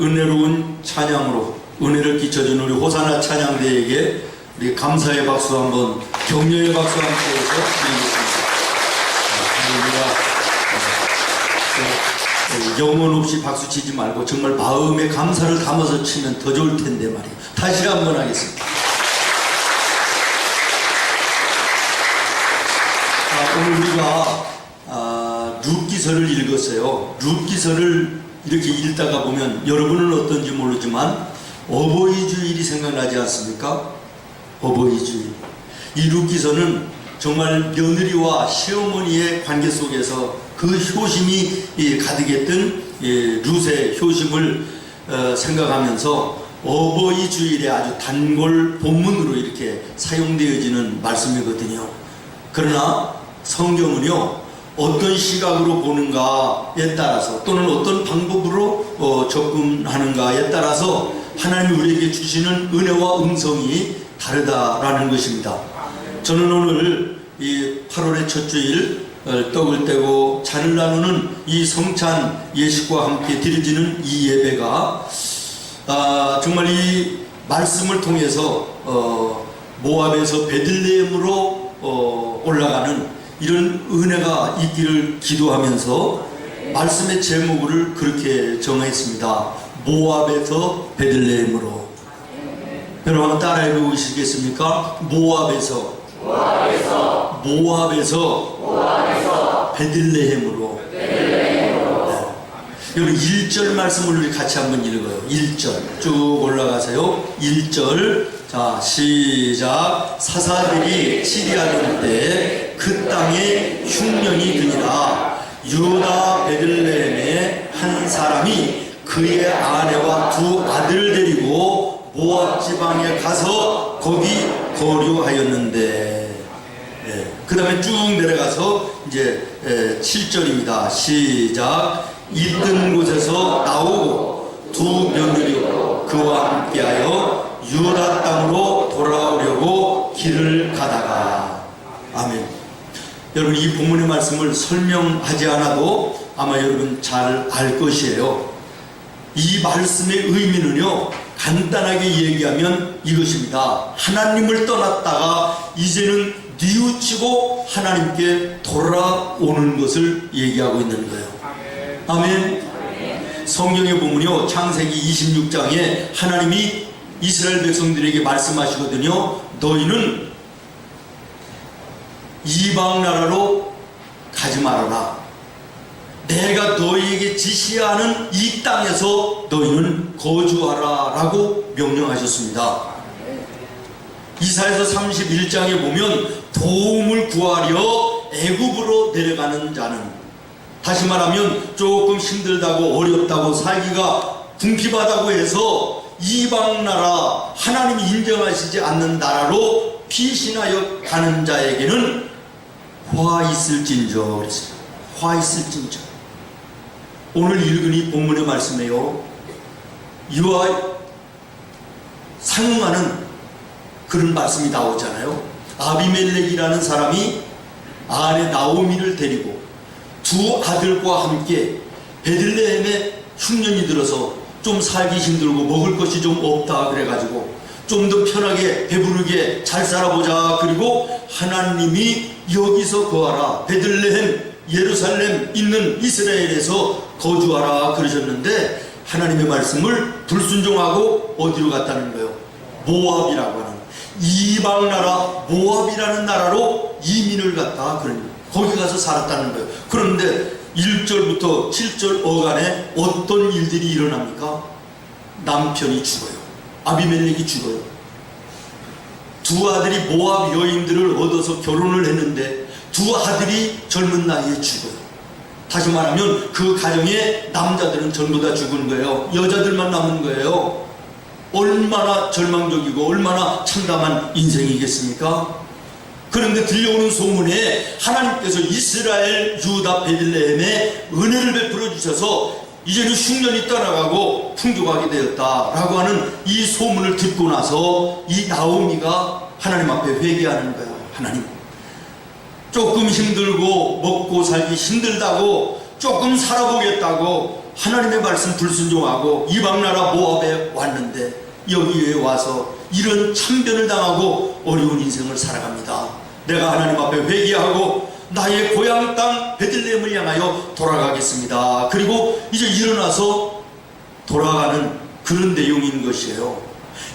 은혜로운 찬양으로 은혜를 끼쳐준 우리 호사나 찬양대에게 우리 감사의 박수 한번, 격려의 박수 함께 해서 드리겠습니다. 우리가 영혼 없이 박수 치지 말고 정말 마음의 감사를 담아서 치면 더 좋을 텐데 말이에요. 다시 한번 하겠습니다. 오늘 우리가 룻기서를 읽었어요. 룻기서를 이렇게 읽다가 보면 여러분은 어떤지 모르지만 어버이 주일이 생각나지 않습니까? 어버이 주일. 이 룻기서는 정말 며느리와 시어머니의 관계 속에서 그 효심이 가득했던 룻의 효심을 생각하면서 어버이 주일에 아주 단골 본문으로 이렇게 사용되어지는 말씀이거든요. 그러나 성경은요, 어떤 시각으로 보는가에 따라서 또는 어떤 방법으로 접근하는가에 따라서 하나님이 우리에게 주시는 은혜와 음성이 다르다라는 것입니다. 저는 오늘 이 8월의 첫 주일 떡을 떼고 잔을 나누는 이 성찬 예식과 함께 드려지는 이 예배가 정말 이 말씀을 통해서 모압에서 베들레헴으로 올라가는 이런 은혜가 있기를 기도하면서 말씀의 제목을 그렇게 정했습니다. 모압에서 베들레헴으로. 여러분 한번 따라해 보시겠습니까? 모압에서 베들레헴으로. 여러분 1절 말씀을 우리 같이 한번 읽어요. 1절 쭉 올라가세요. 1절. 자, 시작. 사사들이 치리하던 때 그 땅에 흉년이 드니라. 유다 베들레헴에 한 사람이 그의 아내와 두 아들을 데리고 모압 지방에 가서 거기 거류하였는데, 그 다음에 쭉 내려가서 이제 7절입니다. 시작. 있던 곳에서 나오고 두 며느리로 그와 함께하여 유다 땅으로 돌아오려고 길을 가다가. 아멘. 여러분 이 본문의 말씀을 설명하지 않아도 아마 여러분 잘 알 것이에요. 이 말씀의 의미는요, 간단하게 얘기하면 이것입니다. 하나님을 떠났다가 이제는 뉘우치고 하나님께 돌아오는 것을 얘기하고 있는 거예요. 아멘. 성경에 보면요, 창세기 26장에 하나님이 이스라엘 백성들에게 말씀하시거든요. 너희는 이방 나라로 가지 말아라. 내가 너희에게 지시하는 이 땅에서 너희는 거주하라 라고 명령하셨습니다. 이사야서 31장에 보면 도움을 구하려 애굽으로 내려가는 자는, 다시 말하면 조금 힘들다고 어렵다고 살기가 궁핍하다고 해서 이방 나라, 하나님이 인정하시지 않는 나라로 피신하여 가는 자에게는 화 있을진저 그랬어요. 화 있을진저. 오늘 읽은 이 본문의 말씀에요, 이와 상응하는 그런 말씀이 나오잖아요. 아비멜렉이라는 사람이 아내 나오미를 데리고 두 아들과 함께 베들레헴에 흉년이 들어서 좀 살기 힘들고 먹을 것이 좀 없다 그래가지고 좀 더 편하게 배부르게 잘 살아보자. 그리고 하나님이 여기서 거하라, 베들레헴 예루살렘 있는 이스라엘에서 거주하라 그러셨는데 하나님의 말씀을 불순종하고 어디로 갔다는 거예요? 모압이라고 하는 이방 나라 모압이라는 나라로 이민을 갔다. 거기 가서 살았다는 거예요. 그런데 1절부터 7절 어간에 어떤 일들이 일어납니까? 남편이 죽어요. 아비멜렉이 죽어요. 두 아들이 모압 여인들을 얻어서 결혼을 했는데 두 아들이 젊은 나이에 죽어요. 다시 말하면 그 가정의 남자들은 전부 다 죽은 거예요. 여자들만 남은 거예요. 얼마나 절망적이고 얼마나 참담한 인생이겠습니까? 그런데 들려오는 소문에 하나님께서 이스라엘 유다 베들레헴에 은혜를 베풀어 주셔서 이제는 흉년이 떠나가고 풍족하게 되었다라고 하는 이 소문을 듣고 나서 이 나오미가 하나님 앞에 회개하는 거예요. 하나님, 조금 힘들고 먹고 살기 힘들다고 조금 살아보겠다고 하나님의 말씀 불순종하고 이방나라 모압에 왔는데 여기에 와서 이런 참변을 당하고 어려운 인생을 살아갑니다. 내가 하나님 앞에 회개하고 나의 고향 땅 베들레헴을 향하여 돌아가겠습니다. 그리고 이제 일어나서 돌아가는 그런 내용인 것이에요.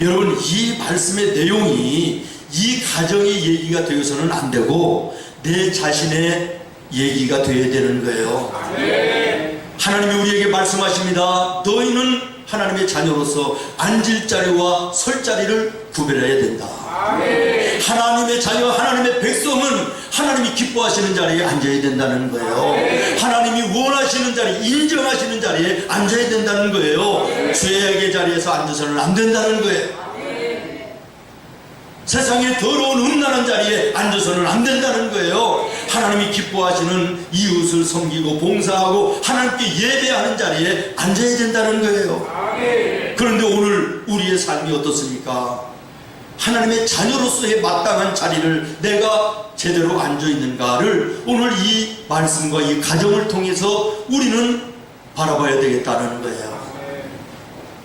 여러분, 이 말씀의 내용이 이 가정의 얘기가 되어서는 안 되고 내 자신의 얘기가 되어야 되는 거예요. 하나님이 우리에게 말씀하십니다. 너희는 하나님의 자녀로서 앉을 자리와 설 자리를 구별해야 된다. 하나님의 자녀, 하나님의 백성은 하나님이 기뻐하시는 자리에 앉아야 된다는 거예요. 하나님이 원하시는 자리, 인정하시는 자리에 앉아야 된다는 거예요. 죄악의 자리에서 앉아서는 안 된다는 거예요. 세상의 더러운 음란한 자리에 앉아서는 안 된다는 거예요. 하나님이 기뻐하시는 이웃을 섬기고 봉사하고 하나님께 예배하는 자리에 앉아야 된다는 거예요. 그런데 오늘 우리의 삶이 어떻습니까? 하나님의 자녀로서의 마땅한 자리를 내가 제대로 앉아있는가를 오늘 이 말씀과 이 가정을 통해서 우리는 바라봐야 되겠다는 거예요.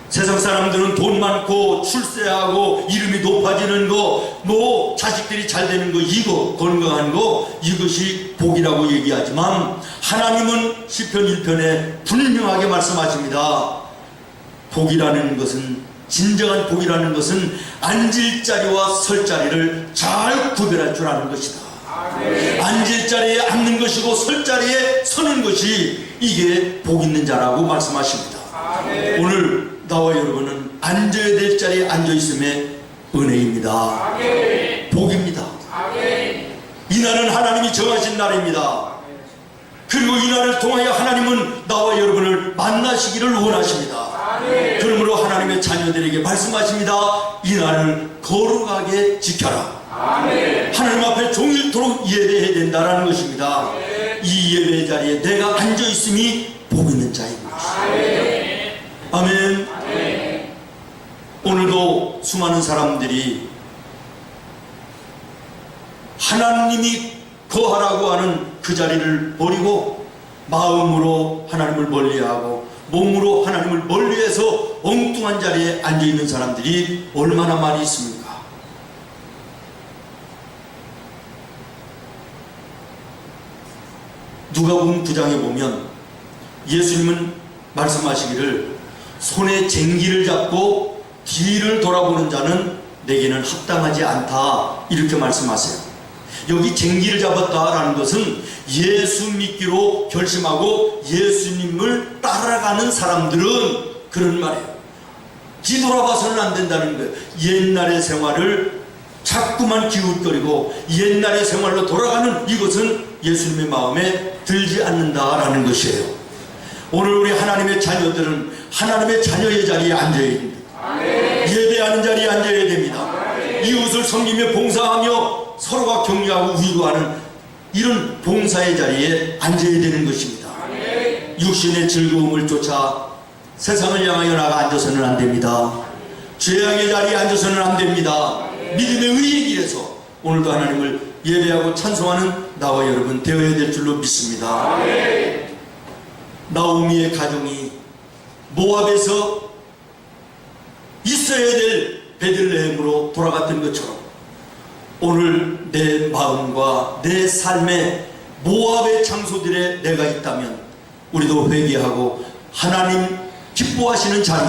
세상 사람들은 돈 많고 출세하고 이름이 높아지는 거, 뭐 자식들이 잘 되는 거, 이거 건강한 거, 이것이 복이라고 얘기하지만 하나님은 시편 1편에 분명하게 말씀하십니다. 복이라는 것은, 진정한 복이라는 것은 앉을 자리와 설 자리를 잘 구별할 줄 아는 것이다. 앉을 자리에 앉는 것이고 설 자리에 서는 것이 이게 복 있는 자라고 말씀하십니다. 오늘 나와 여러분은 앉아야 될 자리에 앉아있음의 은혜입니다. 복입니다. 이날은 하나님이 정하신 날입니다. 그리고 이 날을 통하여 하나님은 나와 여러분을 만나시기를 원하십니다. 그러므로 하나님의 자녀들에게 말씀하십니다. 이 날을 거룩하게 지켜라. 하나님 앞에 종일토록 예배해야 된다는 것입니다. 이 예배 자리에 내가 앉아있음이 복 있는 자입니다. 아멘. 오늘도 수많은 사람들이 하나님이 거하라고 하는 그 자리를 버리고 마음으로 하나님을 멀리하고 몸으로 하나님을 멀리해서 엉뚱한 자리에 앉아있는 사람들이 얼마나 많이 있습니까? 누가복음 9장에 보면 예수님은 말씀하시기를 손에 쟁기를 잡고 뒤를 돌아보는 자는 내게는 합당하지 않다, 이렇게 말씀하세요. 여기 쟁기를 잡았다라는 것은 예수 믿기로 결심하고 예수님을 따라가는 사람들은 그런 말이에요. 뒤돌아봐서는 안 된다는 거예요. 옛날의 생활을 자꾸만 기웃거리고 옛날의 생활로 돌아가는 이것은 예수님의 마음에 들지 않는다라는 것이에요. 오늘 우리 하나님의 자녀들은 하나님의 자녀의 자리에 앉아야 됩니다. 예배하는 자리에 앉아야 됩니다. 이웃을 섬기며 봉사하며 서로가 격려하고 위로하는 이런 봉사의 자리에 앉아야 되는 것입니다. 육신의 즐거움을 쫓아 세상을 향하여 나가 앉아서는 안 됩니다. 죄악의 자리에 앉아서는 안 됩니다. 믿음의 의의 길에서 오늘도 하나님을 예배하고 찬송하는 나와 여러분 되어야 될 줄로 믿습니다. 나오미의 가정이 모압에서 있어야 될 베들레헴으로 돌아갔던 것처럼 오늘 내 마음과 내 삶에 모압의 장소들에 내가 있다면 우리도 회개하고 하나님 기뻐하시는 자리,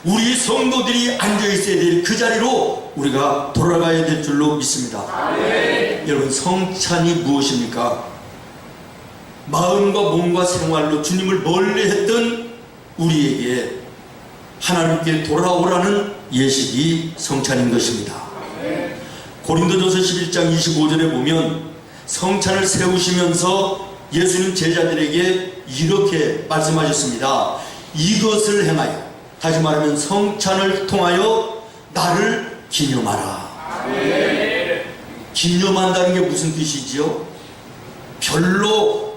우리 성도들이 앉아있어야 될 그 자리로 우리가 돌아가야 될 줄로 믿습니다. 여러분, 성찬이 무엇입니까? 마음과 몸과 생활로 주님을 멀리했던 우리에게 하나님께 돌아오라는 예식이 성찬인 것입니다. 고린도전서 11장 25절에 보면 성찬을 세우시면서 예수님 제자들에게 이렇게 말씀하셨습니다. 이것을 행하여, 다시 말하면 성찬을 통하여 나를 기념하라. 기념한다는 게 무슨 뜻이지요? 별로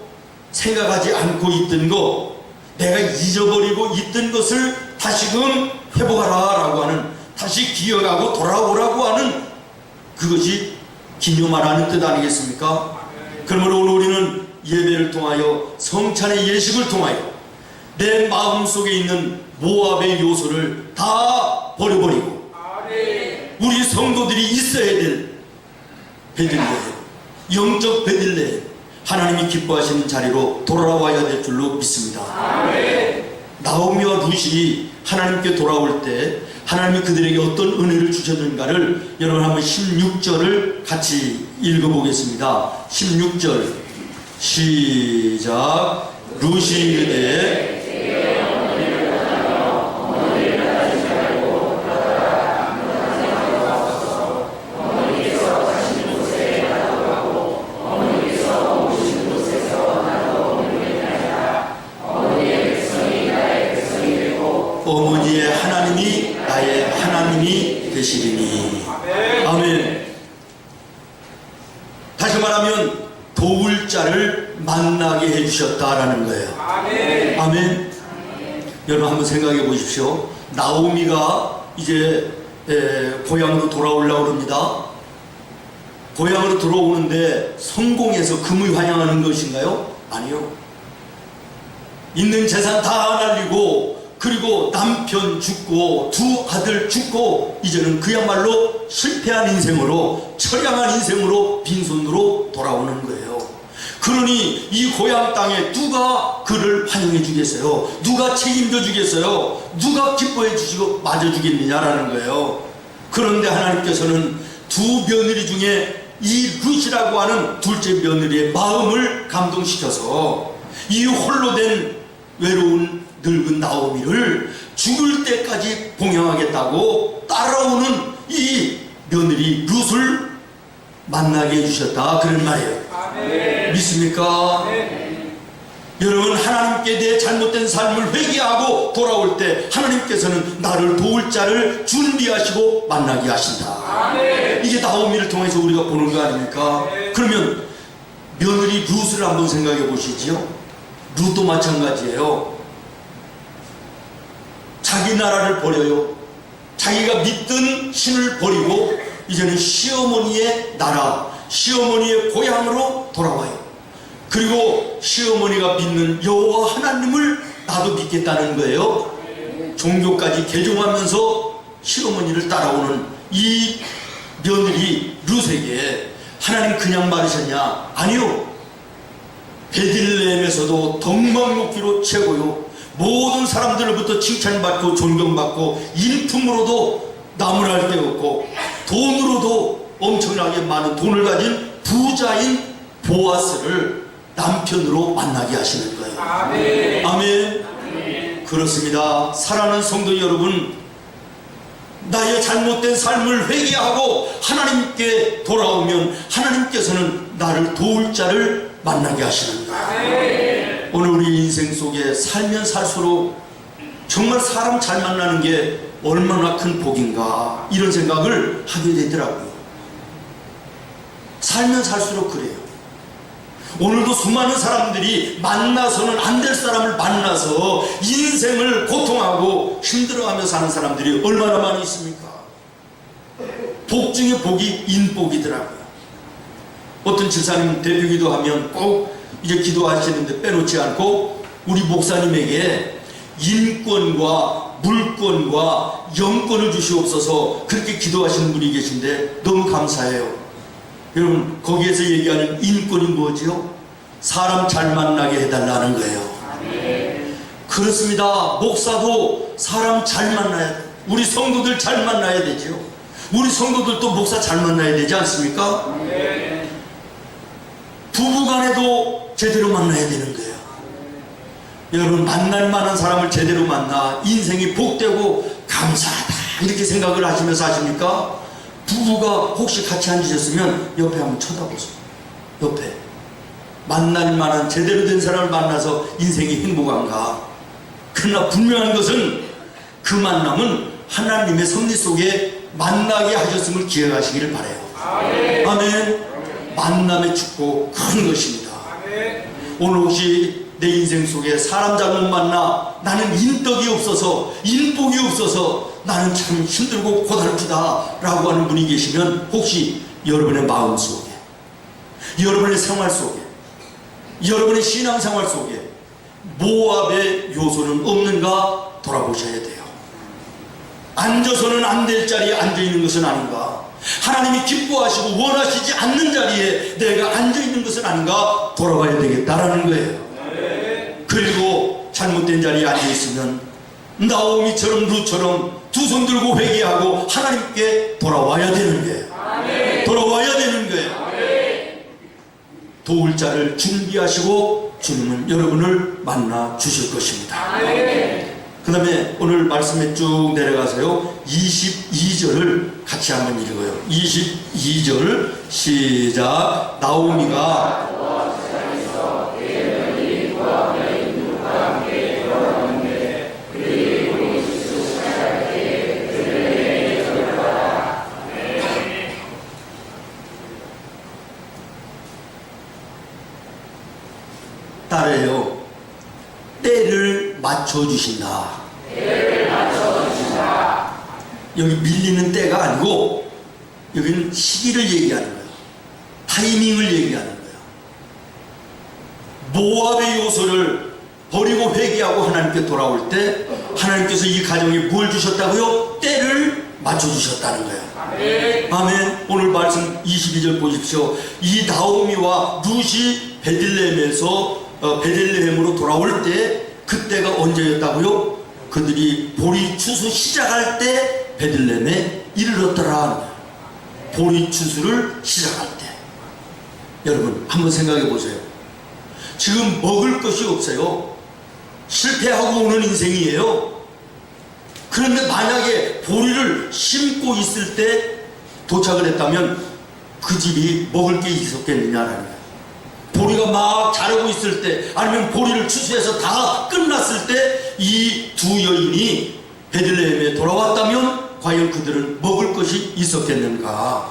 생각하지 않고 있던 거, 내가 잊어버리고 있던 것을 다시금 회복하라 라고 하는, 다시 기억하고 돌아오라고 하는 그것이 기념하라는 뜻 아니겠습니까? 그러므로 오늘 우리는 예배를 통하여 성찬의 예식을 통하여 내 마음속에 있는 모압의 요소를 다 버려버리고 우리 성도들이 있어야 될 베들레헴, 영적 베들레헴, 하나님이 기뻐하시는 자리로 돌아와야 될 줄로 믿습니다. 나오미와 룻이 하나님께 돌아올 때 하나님이 그들에게 어떤 은혜를 주셨는가를 여러분 한번 16절을 같이 읽어보겠습니다. 16절 시작. 룻이 이르되 어머니의 하나님이 나의 하나님이 되시리니. 아멘. 다시 말하면 도울 자를 만나게 해주셨다라는 거예요. 아멘. 여러분 한번 생각해 보십시오. 나오미가 이제 고향으로 돌아오려고 합니다. 고향으로 돌아오는데 성공해서 금을 환영하는 것인가요? 아니요. 있는 재산 다 날리고 그리고 남편 죽고 두 아들 죽고 이제는 그야말로 실패한 인생으로, 처량한 인생으로 빈손으로 돌아오는 거예요. 그러니 이 고향 땅에 누가 그를 환영해 주겠어요? 누가 책임져 주겠어요? 누가 기뻐해 주시고 맞아 주겠느냐라는 거예요. 그런데 하나님께서는 두 며느리 중에 이 룻이라고 하는 둘째 며느리의 마음을 감동시켜서 이 홀로 된 외로운 늙은 나오미를 죽을 때까지 봉양하겠다고 따라오는 이 며느리 룻을 만나게 해주셨다, 그런 말이에요. 아멘. 믿습니까? 아멘. 여러분, 하나님께 대해 잘못된 삶을 회개하고 돌아올 때 하나님께서는 나를 도울 자를 준비하시고 만나게 하신다. 아멘. 이게 나오미를 통해서 우리가 보는 거 아닙니까? 아멘. 그러면 며느리 룻을 한번 생각해 보시지요. 룻도 마찬가지예요. 자기 나라를 버려요. 자기가 믿던 신을 버리고 이제는 시어머니의 나라, 시어머니의 고향으로 돌아와요. 그리고 시어머니가 믿는 여호와 하나님을 나도 믿겠다는 거예요. 종교까지 개종하면서 시어머니를 따라오는 이 며느리 룻에게 하나님 그냥 말하셨냐? 아니요. 베들레헴에서도 덕망 높기로 최고요. 모든 사람들로부터 칭찬받고 존경받고 인품으로도 나무랄 데 없고 돈으로도 엄청나게 많은 돈을 가진 부자인 보아스를 남편으로 만나게 하시는 거예요. 아멘. 아멘. 아멘. 그렇습니다. 사랑하는 성도 여러분, 나의 잘못된 삶을 회개하고 하나님께 돌아오면 하나님께서는 나를 도울 자를 만나게 하시는 거예요. 아멘. 오늘 우리 인생 속에 살면 살수록 정말 사람 잘 만나는 게 얼마나 큰 복인가, 이런 생각을 하게 되더라고요. 살면 살수록 그래요. 오늘도 수많은 사람들이 만나서는 안 될 사람을 만나서 인생을 고통하고 힘들어하며 사는 사람들이 얼마나 많이 있습니까? 복 중에 복이 인복이더라고요. 어떤 집사님 대표기도 하면 꼭 이제 기도하시는데 빼놓지 않고 우리 목사님에게 인권과 물권과 영권을 주시옵소서 그렇게 기도하시는 분이 계신데 너무 감사해요. 여러분, 거기에서 얘기하는 인권이 뭐지요? 사람 잘 만나게 해달라는 거예요. 아멘. 그렇습니다. 목사도 사람 잘 만나야 돼. 우리 성도들 잘 만나야 되죠. 우리 성도들도 목사 잘 만나야 되지 않습니까? 아멘. 부부간에도 제대로 만나야 되는 거예요. 여러분, 만날 만한 사람을 제대로 만나 인생이 복되고 감사하다 이렇게 생각을 하시면서 하십니까? 부부가 혹시 같이 앉으셨으면 옆에 한번 쳐다보세요. 옆에 만날 만한 제대로 된 사람을 만나서 인생이 행복한가? 그러나 분명한 것은 그 만남은 하나님의 섭리 속에 만나게 하셨음을 기억하시기를 바라요. 아멘. 아멘. 만남의 축복 큰 것입니다. 아멘. 오늘 혹시 내 인생 속에 사람 잘못 만나 나는 인덕이 없어서 인복이 없어서 나는 참 힘들고 고달프다 라고 하는 분이 계시면 혹시 여러분의 마음 속에, 여러분의 생활 속에, 여러분의 신앙생활 속에 모압의 요소는 없는가 돌아보셔야 돼요. 앉아서는 안 될 자리에 앉아있는 것은 아닌가, 하나님이 기뻐하시고 원하시지 않는 자리에 내가 앉아있는 것은 아닌가 돌아봐야 되겠다라는 거예요. 그리고 잘못된 자리에 앉아있으면 나오미처럼 룻처럼 두 손 들고 회개하고 하나님께 돌아와야 되는 거예요. 돌아와야 되는 거예요. 도울 자를 준비하시고 주님은 여러분을 만나 주실 것입니다. 그 다음에 오늘 말씀에 쭉 내려가서요 22절을 같이 한번 읽어요. 22절 시작. 나오미가 따라요. 때를 맞춰주신다. 여기 밀리는 때가 아니고 여기는 시기를 얘기하는 거예요. 타이밍을 얘기하는 거예요. 모압의 요소를 버리고 회개하고 하나님께 돌아올 때 하나님께서 이 가정에 뭘 주셨다고요? 때를 맞춰주셨다는 거예요. 아멘. 오늘 말씀 22절 보십시오. 이 나오미와 룻이 베들레헴으로 돌아올 때 그때가 언제였다고요? 그들이 보리 추수 시작할 때 베들레헴에 이르렀더라. 보리 추수를 시작할 때. 여러분 한번 생각해 보세요. 지금 먹을 것이 없어요. 실패하고 오는 인생이에요. 그런데 만약에 보리를 심고 있을 때 도착을 했다면 그 집이 먹을 게 있었겠느냐라는 거예요. 보리가 막 자라고 있을 때 아니면 보리를 추수해서 다 끝났을 때 이 두 여인이 베들레헴에 돌아왔다면 과연 그들은 먹을 것이 있었겠는가?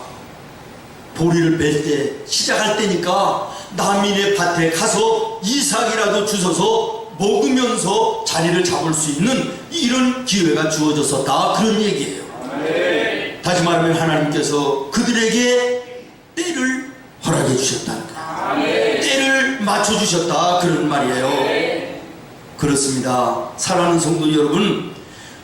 보리를 벨 때 시작할 때니까 남인의 밭에 가서 이삭이라도 주워서 먹으면서 자리를 잡을 수 있는 이런 기회가 주어졌었다, 그런 얘기예요. 다시 말하면 하나님께서 그들에게 때를 허락해 주셨다는 거예요. 때를 맞춰주셨다, 그런 말이에요. 그렇습니다. 사랑하는 성도 여러분,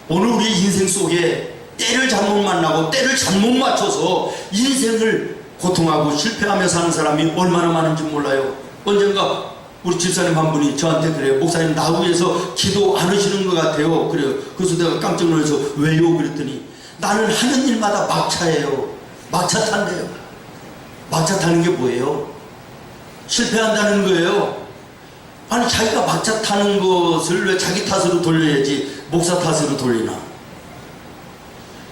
오늘 우리 인생 속에 때를 잘못 만나고 때를 잘못 맞춰서 인생을 고통하고 실패하며 사는 사람이 얼마나 많은지 몰라요. 언젠가 우리 집사님 한 분이 저한테 그래요. 목사님 나 위해서 기도 안 하시는 것 같아요. 그래요. 그래서 내가 깜짝 놀라서 왜요? 그랬더니 나는 하는 일마다 막차예요. 막차 탄대요. 막차 타는 게 뭐예요? 실패한다는 거예요. 아니 자기가 막차 타는 것을 왜 자기 탓으로 돌려야지 목사 탓으로 돌리나?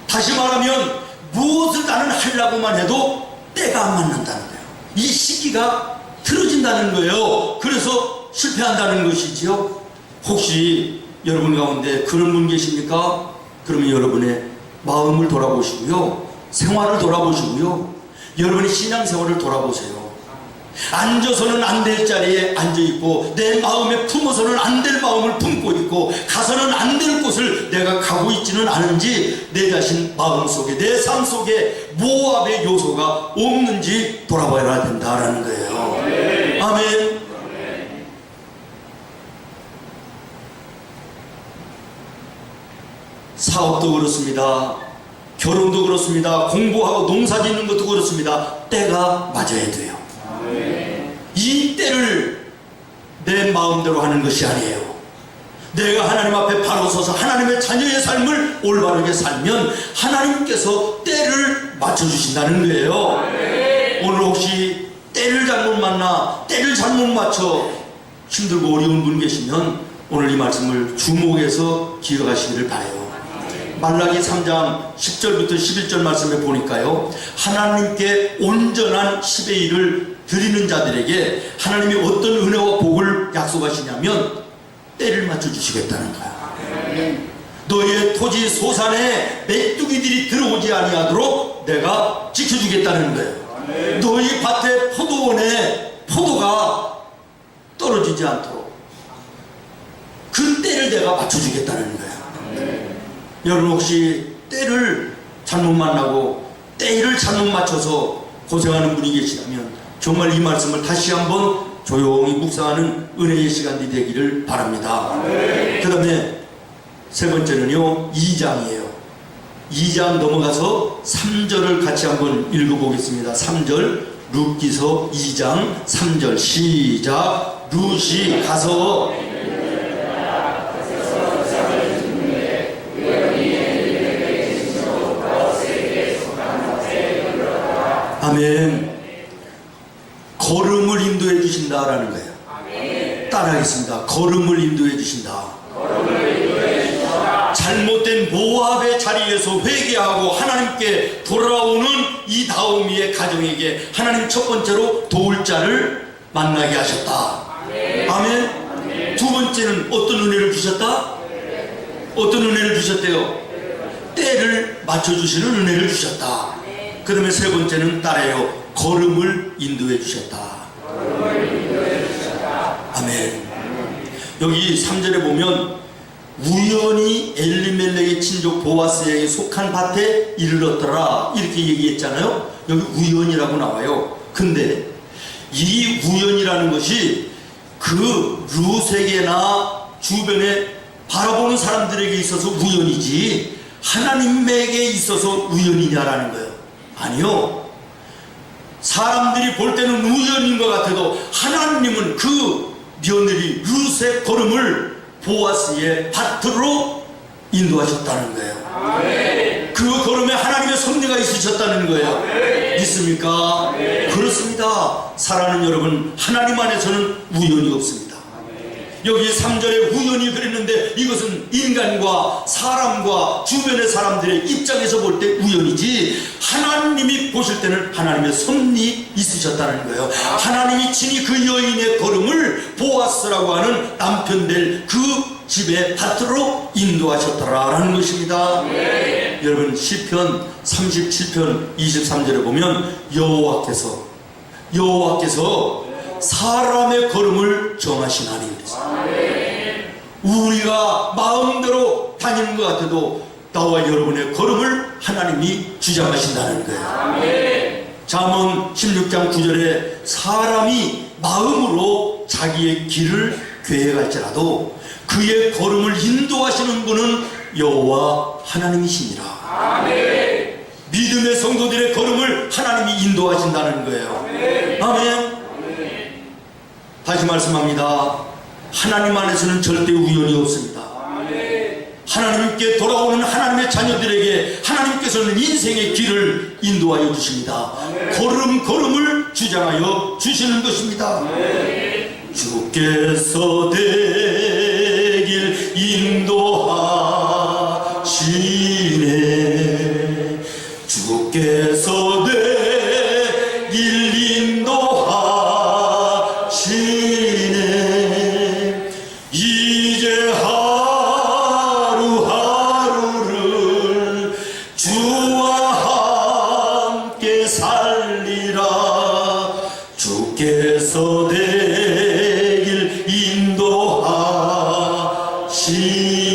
다시 말하면 무엇을 나는 하려고만 해도 때가 안 맞는다는 거예요. 이 시기가 틀어진다는 거예요. 그래서 실패한다는 것이지요. 혹시 여러분 가운데 그런 분 계십니까? 그러면 여러분의 마음을 돌아보시고요, 생활을 돌아보시고요, 여러분의 신앙생활을 돌아보세요. 앉아서는 안 될 자리에 앉아있고 내 마음에 품어서는 안 될 마음을 품고 있고 가서는 안 될 곳을 내가 가고 있지는 않은지 내 자신 마음속에 내 삶 속에 모압의 요소가 없는지 돌아봐야 된다라는 거예요. 아멘. 사업도 그렇습니다. 결혼도 그렇습니다. 공부하고 농사 짓는 것도 그렇습니다. 때가 맞아야 돼요. 이 때를 내 마음대로 하는 것이 아니에요. 내가 하나님 앞에 바로 서서 하나님의 자녀의 삶을 올바르게 살면 하나님께서 때를 맞춰주신다는 거예요. 오늘 혹시 때를 잘못 만나 때를 잘못 맞춰 힘들고 어려운 분 계시면 오늘 이 말씀을 주목해서 기억하시기를 바라요. 말라기 3장 10절부터 11절 말씀에 보니까요, 하나님께 온전한 10의 1을 드리는 자들에게 하나님이 어떤 은혜와 복을 약속하시냐면 때를 맞춰주시겠다는 거야. 너의 토지 소산에 메뚜기들이 들어오지 아니하도록 내가 지켜주겠다는 거예요. 너희 밭의 포도원에 포도가 떨어지지 않도록 그 때를 내가 맞춰주겠다는 거야. 여러분 혹시 때를 잘못 만나고 때를 잘못 맞춰서 고생하는 분이 계시다면 정말 이 말씀을 다시 한번 조용히 묵상하는 은혜의 시간이 되기를 바랍니다. 그 다음에 세 번째는요, 2장이에요. 2장 넘어가서 3절을 같이 한번 읽어보겠습니다. 3절, 룻기서 2장 3절 시작. 룻이 가서 아멘. 걸음을 인도해 주신다라는 거예요. 아멘. 따라하겠습니다. 걸음을 인도해 주신다. 잘못된 모압의 자리에서 회개하고 하나님께 돌아오는 이 나오미의 가정에게 하나님 첫 번째로 도울 자를 만나게 하셨다. 아멘. 아멘. 두 번째는 어떤 은혜를 주셨다? 어떤 은혜를 주셨대요? 때를 맞춰주시는 은혜를 주셨다. 그 다음에 세 번째는 따라요. 걸음을 인도해 주셨다. 아멘. 여기 3절에 보면 우연히 엘리멜렉의 친족 보아스에게 속한 밭에 이르렀더라 이렇게 얘기했잖아요. 여기 우연이라고 나와요. 근데 이 우연이라는 것이 그 룻에게나 주변에 바라보는 사람들에게 있어서 우연이지 하나님에게 있어서 우연이냐라는 거예요. 아니요. 사람들이 볼 때는 우연인 것 같아도 하나님은 그 며느리 룻의 걸음을 보아스의 밭으로 인도하셨다는 거예요. 아멘. 그 걸음에 하나님의 섭리가 있으셨다는 거예요. 아멘. 믿습니까? 아멘. 그렇습니다. 사랑하는 여러분, 하나님 안에서는 우연이 없습니다. 여기 3절에 우연히 그랬는데 이것은 인간과 사람과 주변의 사람들의 입장에서 볼 때 우연이지 하나님이 보실 때는 하나님의 섭리 있으셨다는 거예요. 하나님이 친히 그 여인의 걸음을 보아스라고 하는 남편 될 그 집의 밭으로 인도하셨더라라는 것입니다. 네. 여러분 시편 37편 23절에 보면 여호와께서 사람의 걸음을 정하시나니 그랬어요. 우리가 마음대로 다니는 것 같아도 나와 여러분의 걸음을 하나님이 주장하신다는 거예요. 잠언 16장 9절에 사람이 마음으로 자기의 길을 계획할지라도 그의 걸음을 인도하시는 분은 여호와 하나님이시니라. 믿음의 성도들의 걸음을 하나님이 인도하신다는 거예요. 아멘. 다시 말씀합니다. 하나님 안에서는 절대 우연이 없습니다. 하나님께 돌아오는 하나님의 자녀들에게 하나님께서는 인생의 길을 인도하여 주십니다. 걸음을 주장하여 주시는 것입니다. 주께서 되길 인도하시네. 주께서 되길 인도하시네. 이제 하루하루를 주와 함께 살리라. 주께서 되길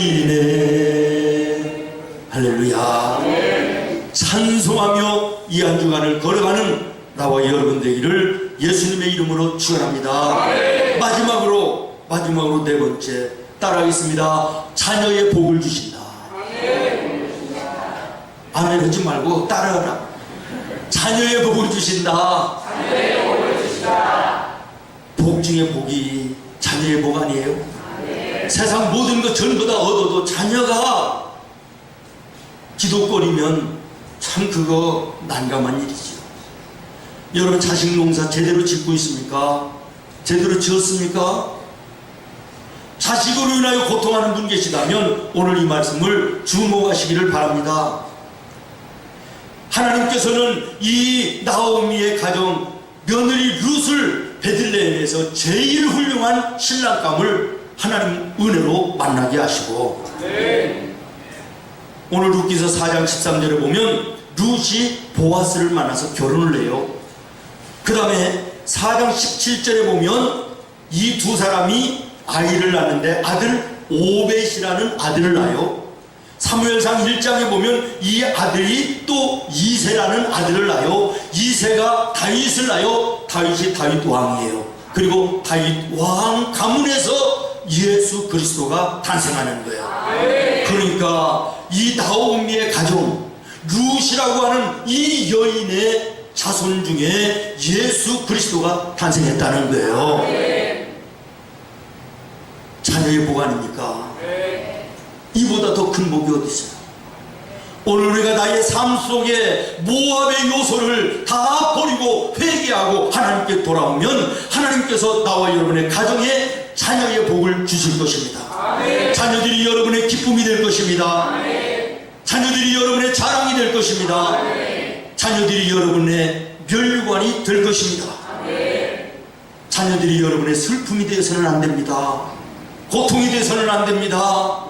인도하시네. 할렐루야. 찬송하며 이 한 주간을 걸어가는 나와 여러분 되기를 예수님의 이름으로 축원합니다. 마지막으로 네 번째 따라하겠습니다. 자녀의 복을 주신다. 아멘 하지 말고 따라하라. 자녀의 복을 주신다. 복 중에 복이 자녀의 복 아니에요? 세상 모든 것 전부 다 얻어도 자녀가 기도거리면 참 그거 난감한 일이지요. 여러분 자식 농사 제대로 짓고 있습니까? 제대로 지었습니까? 자식으로 인하여 고통하는 분 계시다면 오늘 이 말씀을 주목하시기를 바랍니다. 하나님께서는 이 나오미의 가정 며느리 룻을 베들레헴에서 제일 훌륭한 신랑감을 하나님 은혜로 만나게 하시고 오늘 룻기서 4장 13절에 보면 룻이 보아스를 만나서 결혼을 해요. 그 다음에 4장 17절에 보면 이 두 사람이 아이를 낳는데 아들 오벳이라는 아들을 낳아요. 사무엘상 1장에 보면 이 아들이 또 이새라는 아들을 낳아요. 이새가 다윗을 낳아요. 다윗이 다윗 왕이에요. 그리고 다윗 왕 가문에서 예수 그리스도가 탄생하는 거예요. 그러니까 이 나오미의 가정, 룻이라고 하는 이 여인의 자손 중에 예수 그리스도가 탄생했다는 거예요. 자녀의 복 아닙니까? 이보다 더 큰 복이 어디 있어요? 오늘 우리가 나의 삶 속에 모압의 요소를 다 버리고 회개하고 하나님께 돌아오면 하나님께서 나와 여러분의 가정에 자녀의 복을 주실 것입니다. 자녀들이 여러분의 기쁨이 될 것입니다. 자녀들이 여러분의 자랑이 될 것입니다. 자녀들이 여러분의 멸관이 될 것입니다. 자녀들이 여러분의 슬픔이 되어서는 안 됩니다. 고통이 되어서는 안 됩니다.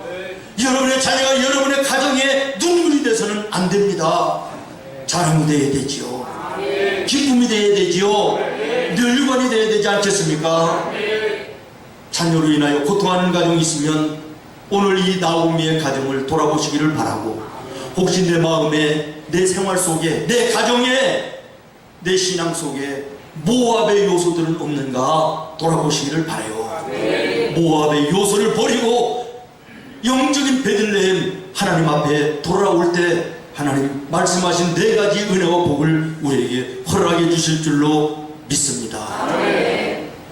여러분의 자녀가 여러분의 가정에 눈물이 돼서는 안 됩니다. 자랑이 되어야 되지요. 기쁨이 되어야 되지요. 멸관이 되어야 되지 않겠습니까? 자녀로 인하여 고통하는 가정이 있으면 오늘 이 나오미의 가정을 돌아보시기를 바라고, 혹시 내 마음에, 내 생활 속에, 내 가정에, 내 신앙 속에 모압의 요소들은 없는가 돌아보시기를 바라요. 모압의 요소를 버리고 영적인 베들레헴 하나님 앞에 돌아올 때 하나님 말씀하신 4가지 은혜와 복을 우리에게 허락해 주실 줄로 믿습니다.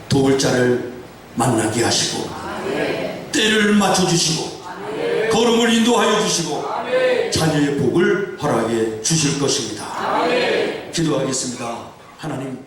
도울 자를 만나게 하시고, 때를 맞춰주시고, 걸음을 인도하여 주시고, 자녀의 복을 허락해 주실 것입니다. 기도하겠습니다. 하나님,